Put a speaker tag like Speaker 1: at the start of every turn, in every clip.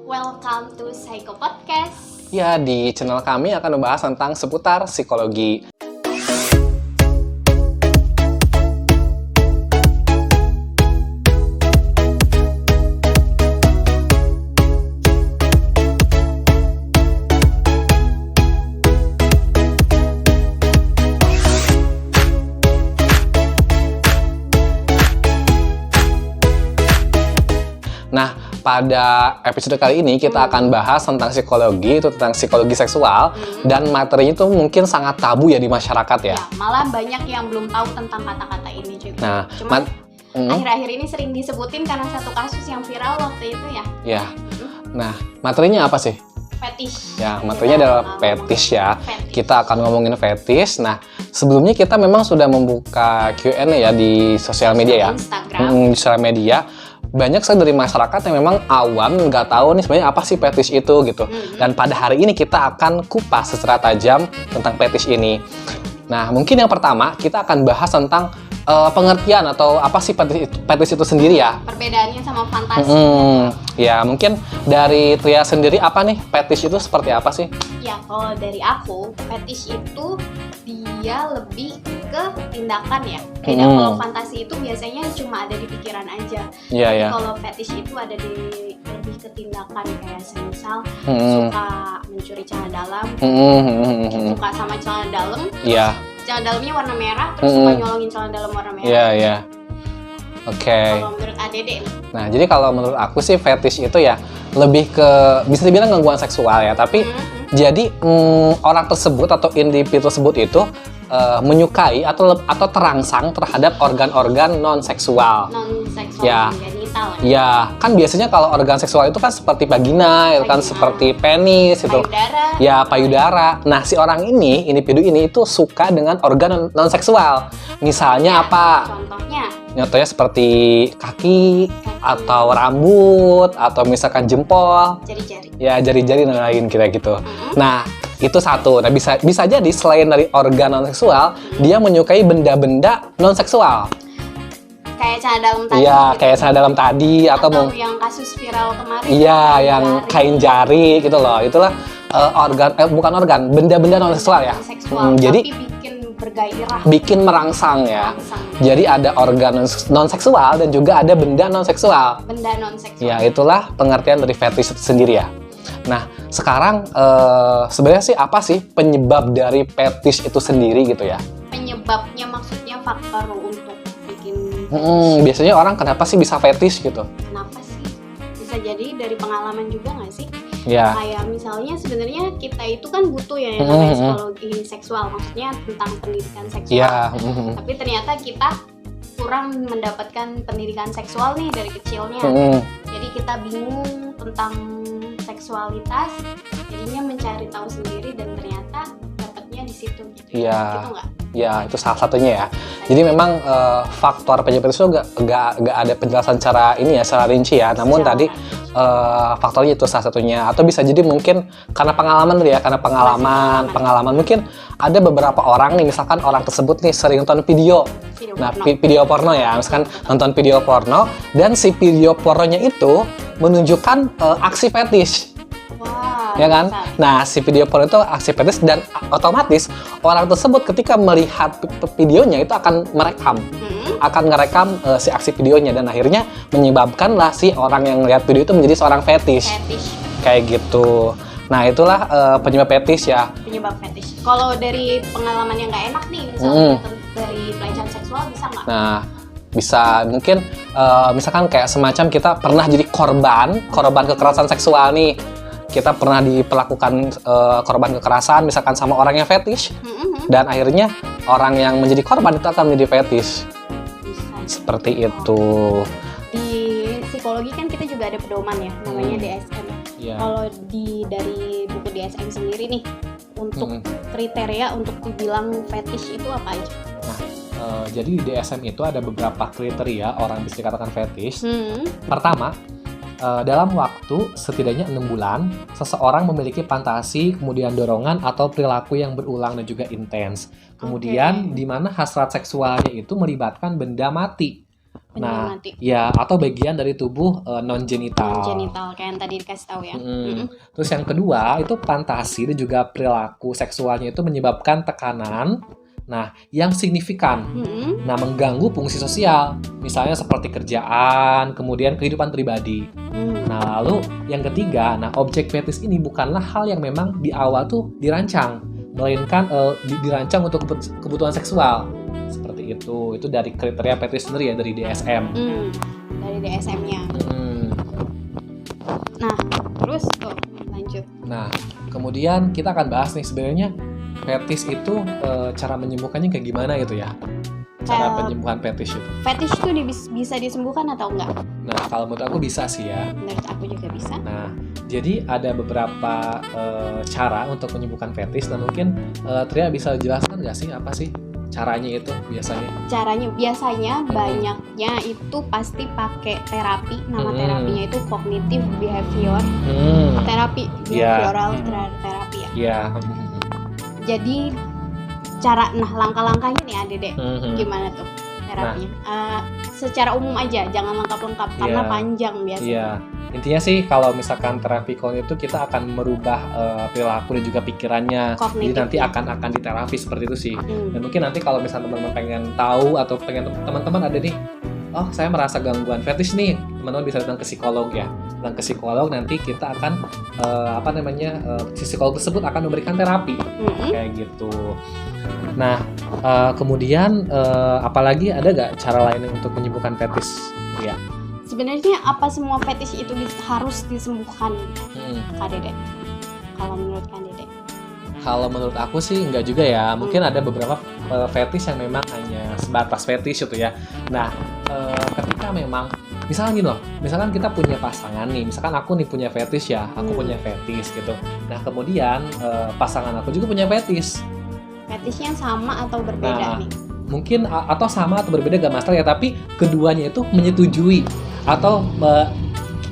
Speaker 1: Welcome to Psycho Podcast.
Speaker 2: Ya, di channel kami akan membahas tentang seputar psikologi. Nah, pada episode kali ini kita akan bahas tentang psikologi, itu tentang psikologi seksual, dan materinya itu mungkin sangat tabu ya di masyarakat ya.
Speaker 1: Malah banyak yang belum tahu tentang kata-kata ini juga.
Speaker 2: Nah,
Speaker 1: Cuman akhir-akhir ini sering disebutin karena satu kasus yang viral waktu itu ya.
Speaker 2: Ya. Nah, materinya apa sih?
Speaker 1: Fetish.
Speaker 2: Ya, materinya adalah fetish ya. Kita akan ngomongin fetish. Nah, sebelumnya kita memang sudah membuka Q&A ya di sosial media ya.
Speaker 1: Instagram.
Speaker 2: Di sosial media. Banyak sekali dari masyarakat yang memang awam nggak tahu nih sebenarnya apa sih fetish itu gitu. Dan pada hari ini kita akan kupas secara tajam tentang fetish ini. Nah, mungkin yang pertama kita akan bahas tentang pengertian atau apa sih fetish itu sendiri ya.
Speaker 1: Perbedaannya sama fantasi.
Speaker 2: Ya, mungkin dari Tria sendiri apa nih fetish itu seperti apa sih?
Speaker 1: Ya, kalau dari aku, fetish itu dia lebih ke tindakan ya. Beda kalau fantasi itu biasanya cuma ada di pikiran aja.
Speaker 2: Iya, iya.
Speaker 1: Kalau fetish itu ada di lebih ke tindakan, kayak misal suka mencuri celana dalam, suka sama celana dalam,
Speaker 2: Iya.
Speaker 1: celana dalamnya warna merah, terus suka nyolongin celana dalam warna merah.
Speaker 2: Iya, iya. Oke.
Speaker 1: Kalau menurut Adede nih.
Speaker 2: Nah, jadi kalau menurut aku sih fetish itu ya lebih ke bisa dibilang gangguan seksual ya, tapi jadi orang tersebut atau individu tersebut itu menyukai atau terangsang terhadap organ-organ non-seksual.
Speaker 1: Non-seksual,
Speaker 2: Ya.
Speaker 1: genital ya.
Speaker 2: Ya, kan biasanya kalau organ seksual itu kan seperti vagina, itu kan seperti penis, itu.
Speaker 1: Payudara.
Speaker 2: Ya, payudara. Nah, si orang ini, individu ini itu suka dengan organ non-seksual. Misalnya apa? Contohnya seperti kaki, atau rambut, atau misalkan jempol.
Speaker 1: Jari-jari.
Speaker 2: Ya, jari-jari dan lain kira gitu. Nah, itu satu. Nah, bisa jadi selain dari organ non-seksual, dia menyukai benda-benda non-seksual.
Speaker 1: Kayak celana dalam tadi.
Speaker 2: Iya,
Speaker 1: gitu.
Speaker 2: kayak celana dalam tadi atau
Speaker 1: yang kasus viral kemarin.
Speaker 2: Iya, yang kain jari gitu loh. Itulah bukan organ, benda-benda non-seksual ya. Jadi
Speaker 1: tapi bikin bergairah.
Speaker 2: bikin merangsang ya.
Speaker 1: Merangsang.
Speaker 2: Jadi ada organ non-seksual dan juga ada benda non-seksual.
Speaker 1: Benda non-seksual.
Speaker 2: Ya, itulah pengertian dari fetish itu sendiri ya. Nah, sekarang sebenarnya sih apa sih penyebab dari fetish itu sendiri gitu ya?
Speaker 1: Penyebabnya maksudnya faktor untuk bikin
Speaker 2: biasanya orang kenapa sih bisa fetish gitu?
Speaker 1: Kenapa sih? Bisa jadi dari pengalaman juga nggak sih?
Speaker 2: Ya.
Speaker 1: Kayak misalnya sebenarnya kita itu kan butuh ya yang namanya psikologi seksual, maksudnya tentang pendidikan seksual.
Speaker 2: Ya.
Speaker 1: Tapi ternyata kita kurang mendapatkan pendidikan seksual nih dari kecilnya. Jadi kita bingung tentang seksualitas, jadinya mencari tahu sendiri dan ternyata dapatnya di situ gitu.
Speaker 2: Iya.
Speaker 1: Gitu nggak?
Speaker 2: Ya, itu salah satunya ya. Jadi memang faktor penyebab itu nggak ada penjelasan secara ini ya, secara rinci ya. Namun tadi faktornya itu salah satunya. Atau bisa jadi mungkin karena pengalaman ya, karena pengalaman mungkin ada beberapa orang nih, misalkan orang tersebut nih sering nonton video. Video porno ya, misalkan nonton video porno dan si video pornonya itu menunjukkan aksi fetish.
Speaker 1: Wah,
Speaker 2: Ya kan?
Speaker 1: besar.
Speaker 2: Nah, si video porno itu aksi fetish dan otomatis orang tersebut ketika melihat videonya itu akan ngerekam si aksi videonya dan akhirnya menyebabkanlah si orang yang lihat video itu menjadi seorang fetish. Kayak gitu. Nah, itulah penyebab fetish ya.
Speaker 1: Penyebab fetish. Kalau dari pengalaman yang nggak enak nih, misalnya dari pelecehan seksual bisa nggak?
Speaker 2: Nah, bisa mungkin misalkan kayak semacam kita pernah jadi korban kekerasan seksual nih. Kita pernah diperlakukan korban kekerasan misalkan sama orang yang fetish dan akhirnya orang yang menjadi korban itu akan menjadi fetish. Seperti itu.
Speaker 1: Di psikologi kan kita juga ada pedoman ya, namanya DSM. Kalau dari buku DSM sendiri nih, untuk kriteria untuk dibilang fetish itu apa aja?
Speaker 2: Nah, jadi di DSM itu ada beberapa kriteria orang bisa dikatakan fetish. Pertama, dalam waktu setidaknya 6 bulan, seseorang memiliki fantasi, kemudian dorongan atau perilaku yang berulang dan juga intens. Kemudian, di mana hasrat seksualnya itu melibatkan benda mati. Nah,
Speaker 1: mati.
Speaker 2: ya atau bagian dari tubuh non genital.
Speaker 1: Genital kayak yang tadi dikasih tahu ya.
Speaker 2: Terus yang kedua itu fantasi dan juga perilaku seksualnya itu menyebabkan tekanan, nah yang signifikan, nah mengganggu fungsi sosial, misalnya seperti kerjaan, kemudian kehidupan pribadi. Nah lalu yang ketiga, nah objek fetis ini bukanlah hal yang memang di awal tuh dirancang, melainkan dirancang untuk kebutuhan seksual. Seperti itu dari kriteria fetis sendiri ya, dari DSM.
Speaker 1: Dari DSM-nya. Nah, terus tuh lanjut.
Speaker 2: Nah, kemudian kita akan bahas nih sebenarnya fetis itu cara menyembuhkannya kayak gimana gitu ya. Cara penyembuhan fetis itu.
Speaker 1: Fetis itu bisa disembuhkan atau enggak?
Speaker 2: Nah, kalau menurut aku bisa sih ya.
Speaker 1: Menurut aku juga bisa.
Speaker 2: Nah, jadi ada beberapa cara untuk menyembuhkan fetis. Nah, mungkin Tria bisa jelaskan nggak sih apa sih caranya itu biasanya?
Speaker 1: Caranya biasanya banyaknya itu pasti pakai terapi. Nama terapinya itu cognitive behavior terapi, behavioral terapi ya.
Speaker 2: Iya.
Speaker 1: Jadi langkah-langkahnya nih Dede, gimana tuh terapinya? Secara umum aja, jangan lengkap-lengkap karena panjang biasanya.
Speaker 2: Iya. Intinya sih kalau misalkan terapi kognitif itu kita akan merubah perilaku dan juga pikirannya. Jadi nanti akan diterapi seperti itu sih. Dan mungkin nanti kalau misalnya teman-teman pengen tahu atau pengen teman-teman ada nih, oh saya merasa gangguan fetish nih, teman-teman bisa datang ke psikolog ya. Datang ke psikolog nanti kita akan psikolog tersebut akan memberikan terapi kayak gitu. Nah kemudian apalagi ada gak cara lain untuk menyembuhkan fetish ya?
Speaker 1: Sebenarnya apa semua fetish itu harus disembuhkan, Kak Dede? Kalau menurut Kak Dede?
Speaker 2: Kalau menurut aku sih enggak juga ya. Mungkin ada beberapa fetish yang memang hanya sebatas fetish itu ya. Nah, ketika memang misalkan gini loh, misalkan kita punya pasangan nih, misalkan aku nih punya fetish ya, aku punya fetish gitu. Nah, kemudian pasangan aku juga punya fetish.
Speaker 1: Fetishnya sama atau berbeda nih?
Speaker 2: Mungkin atau sama atau berbeda gak masalah ya, tapi keduanya itu menyetujui atau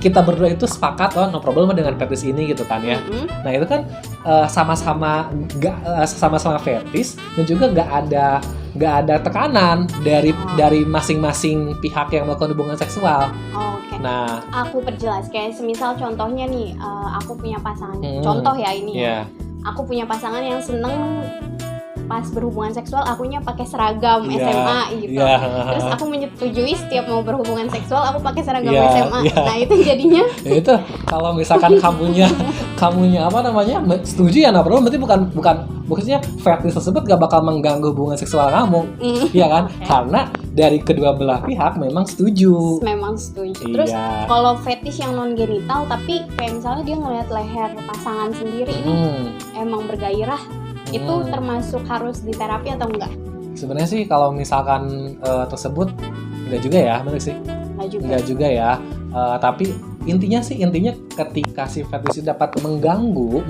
Speaker 2: kita berdua itu sepakat no problem dengan fetish ini gitu kan ya. Nah itu kan sama-sama fetish dan juga nggak ada tekanan dari masing-masing pihak yang melakukan hubungan seksual.
Speaker 1: Oke.
Speaker 2: Nah
Speaker 1: aku perjelas kayak semisal contohnya nih, aku punya pasangan. Contoh ya ini. Ya. Aku punya pasangan yang seneng pas berhubungan seksual akunya pakai seragam SMA gitu. Terus aku menyetujui setiap mau berhubungan seksual aku pakai seragam SMA. Nah, itu jadinya
Speaker 2: itu kalau misalkan kamunya setuju ya, nah berarti bukannya fetish tersebut gak bakal mengganggu hubungan seksual kamu. Iya kan? Karena dari kedua belah pihak memang setuju.
Speaker 1: Terus kalau fetish yang non genital tapi kayak misalnya dia ngelihat leher pasangan sendiri ini emang bergairah, itu termasuk harus diterapi atau enggak?
Speaker 2: Sebenarnya sih kalau misalkan tersebut enggak juga ya, benar sih? Enggak juga ya. Tapi intinya ketika si fetish itu dapat mengganggu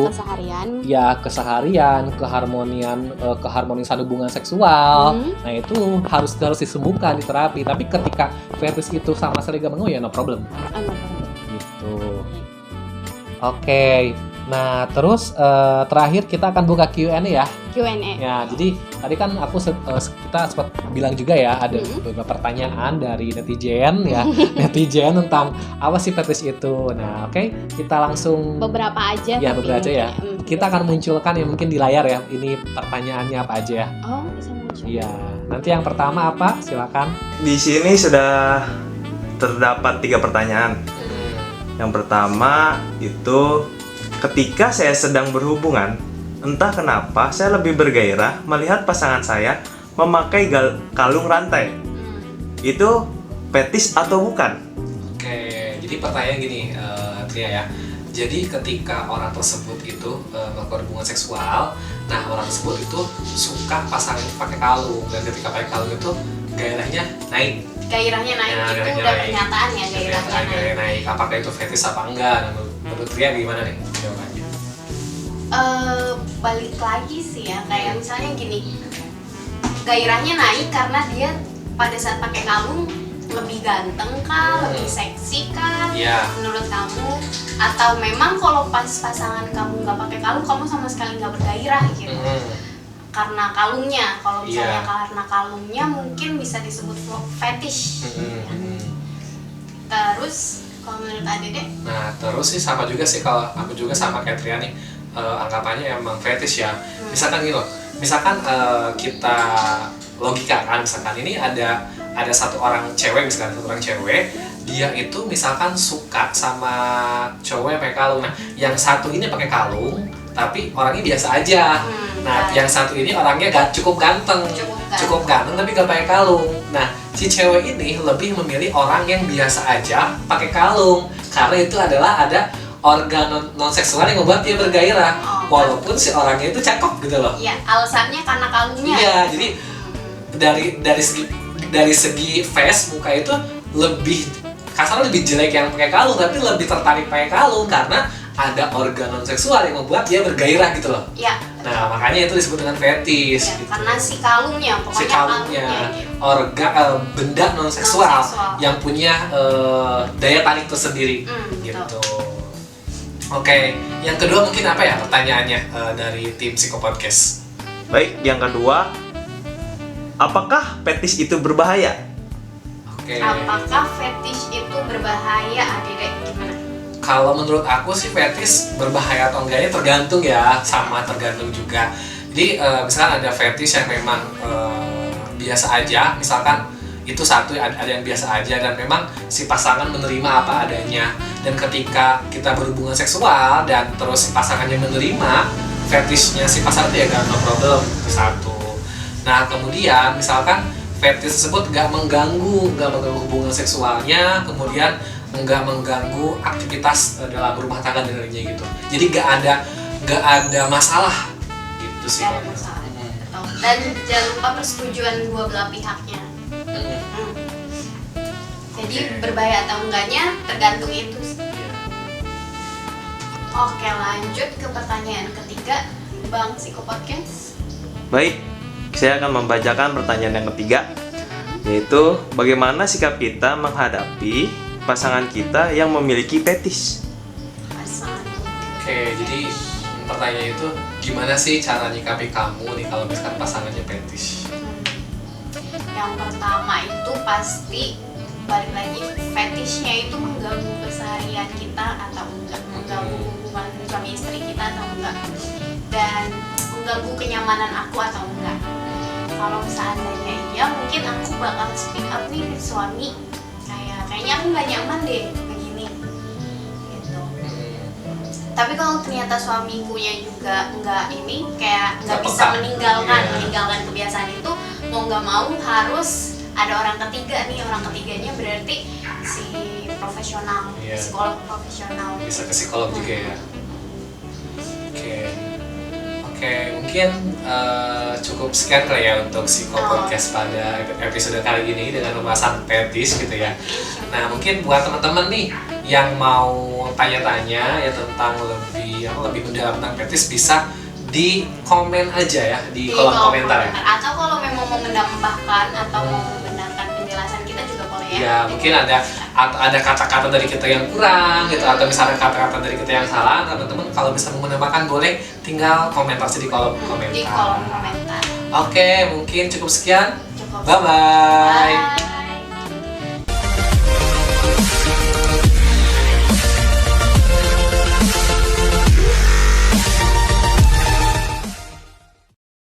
Speaker 1: keseharian.
Speaker 2: Ya, keseharian, keharmonisan hubungan seksual. Nah, itu harus disembuhkan, diterapi. Tapi ketika fetish itu sama sekali gak mengganggu ya no problem. Gitu. Oke. Nah, terus terakhir kita akan buka Q&A ya. Ya, jadi tadi kan kita sempat bilang juga ya ada beberapa pertanyaan dari netizen ya, netizen tentang apa sih fetish itu. Nah, oke, kita langsung
Speaker 1: beberapa aja.
Speaker 2: Ya, beberapa aja ya. Kita akan munculkan ya mungkin di layar ya. Ini pertanyaannya apa aja ya?
Speaker 1: Oh, bisa muncul.
Speaker 2: Iya. Nanti yang pertama apa? Silakan.
Speaker 3: Di sini sudah terdapat 3 pertanyaan. Yang pertama itu, ketika saya sedang berhubungan, entah kenapa saya lebih bergairah melihat pasangan saya memakai kalung rantai. Itu fetish atau bukan?
Speaker 2: Oke, jadi pertanyaan gini, Tria ya. Jadi ketika orang tersebut itu melakukan hubungan seksual, nah orang tersebut itu suka pasangan pakai kalung, dan ketika pakai kalung itu gairahnya naik.
Speaker 1: Gairahnya naik,
Speaker 2: ya,
Speaker 1: itu udah pernyataan ya gairahnya
Speaker 2: naik. Apakah itu fetish apa enggak? Nah, menurut Tria gimana nih jawabannya?
Speaker 1: Balik lagi sih ya, kayak misalnya gini, gairahnya naik karena dia pada saat pakai kalung lebih ganteng kah, lebih seksi kah, menurut kamu? Atau memang kalau pas pasangan kamu nggak pakai kalung, kamu sama sekali nggak bergairah gitu? karena kalungnya. Kalau misalnya
Speaker 2: Iya.
Speaker 1: karena kalungnya mungkin bisa disebut fetish. Terus kalau menurut Adede?
Speaker 2: Nah, terus sih sama juga sih, kalau aku juga sama kayak Tria nih, anggapannya emang fetish ya. Misalkan gitu loh, misalkan kita logika kan, misalkan ini ada satu orang cewek, misalkan satu orang cewek, dia itu misalkan suka sama cowok yang pakai kalung. Nah, yang satu ini pakai kalung, tapi orangnya biasa aja. Nah, yang satu ini orangnya cukup ganteng, tapi gak pakai kalung. Nah, si cewek ini lebih memilih orang yang biasa aja pakai kalung, karena itu adalah ada organ non seksual yang membuat dia bergairah, walaupun si orangnya itu cakep gitu loh.
Speaker 1: Iya, alasannya karena kalungnya.
Speaker 2: Iya, jadi dari segi face muka itu lebih kasarnya lebih jelek yang pakai kalung, tapi lebih tertarik pakai kalung karena ada organ non seksual yang membuat dia bergairah gitu loh.
Speaker 1: Iya.
Speaker 2: Nah, makanya itu disebut dengan fetish.
Speaker 1: Ya,
Speaker 2: gitu.
Speaker 1: karena si kalungnya, pokoknya
Speaker 2: Si kalungnya,
Speaker 1: gitu.
Speaker 2: benda non seksual yang punya daya tarik tersendiri, gitu. Oke, yang kedua mungkin apa ya pertanyaannya dari tim Psikopodcast?
Speaker 3: Baik, yang kedua, apakah fetish itu berbahaya?
Speaker 2: Oke.
Speaker 1: Apakah fetish itu berbahaya, Adede? Gimana?
Speaker 2: Kalau menurut aku sih fetish berbahaya atau enggaknya tergantung ya, sama tergantung juga. Jadi misalkan ada fetish yang memang biasa aja, misalkan itu satu ada yang biasa aja dan memang si pasangan menerima apa adanya, dan ketika kita berhubungan seksual dan terus si pasangannya menerima fetishnya si pasangan itu ya gak no problem, itu satu. Nah kemudian misalkan fetish tersebut gak mengganggu hubungan seksualnya, kemudian nggak mengganggu aktivitas dalam rumah tangga dan lainnya gitu. Jadi gak ada masalah gitu sih.
Speaker 1: Gak ada masalah. Dan jangan lupa persetujuan dua belah pihaknya. Jadi berbahaya atau enggaknya tergantung itu. Oke, lanjut ke pertanyaan ketiga, Bang Psikopodcast.
Speaker 3: Baik, saya akan membacakan pertanyaan yang ketiga, yaitu bagaimana sikap kita menghadapi pasangan kita yang memiliki fetish?
Speaker 2: Oke, jadi pertanyaan itu gimana sih cara nyikapi kamu nih kalau misalkan pasangannya fetish?
Speaker 1: Yang pertama itu pasti balik lagi, fetishnya itu mengganggu keseharian kita atau enggak, mengganggu hubungan suami istri kita atau enggak, dan mengganggu kenyamanan aku atau enggak. Kalau seandainya iya, mungkin aku bakal speak up nih ke suami, kayaknya aku nggak nyaman deh begini gitu. Tapi kalau ternyata suamikunya juga nggak ini, kayak nggak bisa meninggalkan kebiasaan itu, mau nggak mau harus ada orang ketiga nih. Orang ketiganya berarti si profesional, psikolog profesional.
Speaker 2: Bisa ke psikolog juga ya. Oke, mungkin cukup sekian kali ya untuk Psikopodcast pada episode kali ini dengan pembahasan fetish gitu ya. Nah mungkin buat teman-teman nih yang mau tanya-tanya ya tentang lebih mendalam tentang fetish, bisa di komen aja ya di kolom komentar ya.
Speaker 1: Atau kalau memang mau menambahkan atau mau membenarkan penjelasan kita juga boleh ya.
Speaker 2: Ya mungkin ada kata-kata dari kita yang kurang gitu, atau misalnya kata-kata dari kita yang salah, teman-teman kalau bisa menambahkan boleh tinggal komentar di kolom komentar.
Speaker 1: Di kolom komentar.
Speaker 2: Oke, mungkin cukup sekian.
Speaker 1: Cukup.
Speaker 2: Bye-bye.
Speaker 1: Bye.